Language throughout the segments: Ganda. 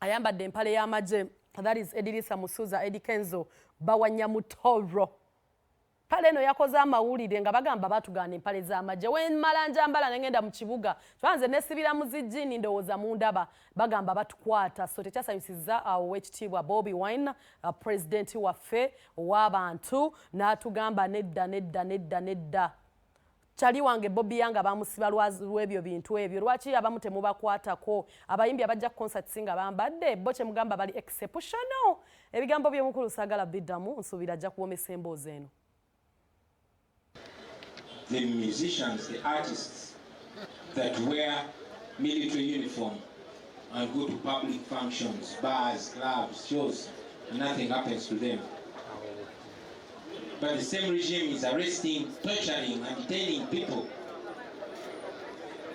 Ayambadde empale y'Amagye, that is Edirisa Musuza, Edi Kenzo, bawanya mutoro. Pale eno yakoze amawulire nga bagamba batugana empale z'Amagye. Wemmala njambala nengenda mu kibuga. Twanze nesibira mu zijjini ndowooza mu ndaba. Bagamba batukwata. So tekyasanyusiza Oweekitiibwa Bobi Wine, president waffe ow'abantu, n'atugamba nedda. Chali wange Bobi yanga bamusiba lw'ebyo bintu ebyo. Lwaki abamu temubakwatako? Abayimbi abajja ku concert singa bambadde bo kye mugamba bali exceptional. Ebigambo by'omukulu saagala biddamu nsuubira ajja kuwomesa emboozi eno. The musicians, the artists that wear military uniform and go to public functions, bars, clubs, shows, and nothing happens to them. But the same regime is arresting, torturing, and detaining people,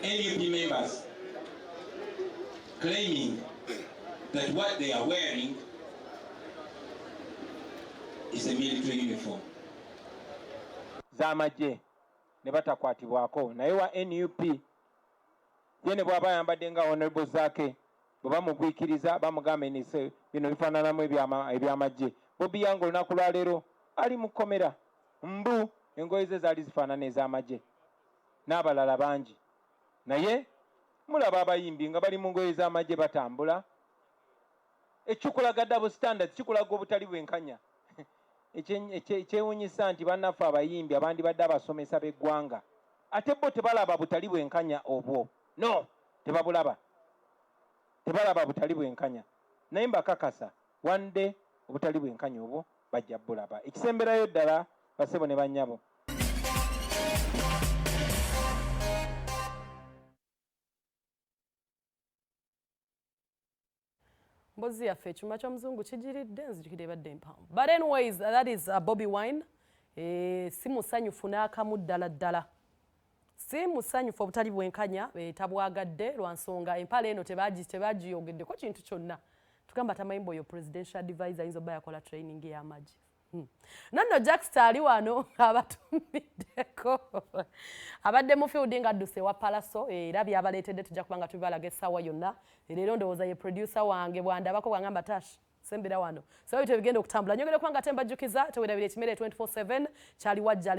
NUP members, claiming that what they are wearing is a military uniform. Amagye ne batakwatibwako naye wa NUP ye ne bw'aba ayambadde nga honorable zaake bwe bamugwikiriza bamugambe nise bino bifaananamu eby'Amagye. Bobi yange olunaku lwa leero ali mu kkomera mbu engoye ze zaali zifaanana ez'Amagye n'abalala bangi, naye mulaba abayimbi nga bali mu ngoye z'Amagye batambula. Ekikulaga double standards kikulaga obutali bwenkanya. Ekyewuunyisa nti bannaffe abayimbi abandi badde abasomesa b'eggwanga ate bo tebalaba butali bwenkanya obwo. No, tebabulaba, tebalaba butali bwenkanya, naye mbakakasa one day obutali bwenkanya obwo bajja bulaba. Ekisemberayo ddala basebo ne bannyabo. Mbozi yaffe ekyuma ky'omuzungu kijiridde nzijukidde badde Empale. But anyways, that is Bobi Wine. Si musanyufu n'akamu ddala. Si musanyufu obutali bwenkanya tabwagadde lwa nsonga Empale eno tebagiyogeddeko kintu kyonna. Tugamba tamayimbo yo presidential advisor ayinza obba yakola training y'Amagye. Nonno Jackster ali wano abatumiddeko. Abadde mu field nga adduse wa Palaso era byabaleetedde tujja kubanga tubibalaga essaawa yonna. Leero ndowooza ye producer wange bwandabako bwangamba Tash sembera wano. So ebyo bigenda okutambula. Nyogera kubanga ate mbajjukiza teweerabira ekimere 24/7 kyali wajja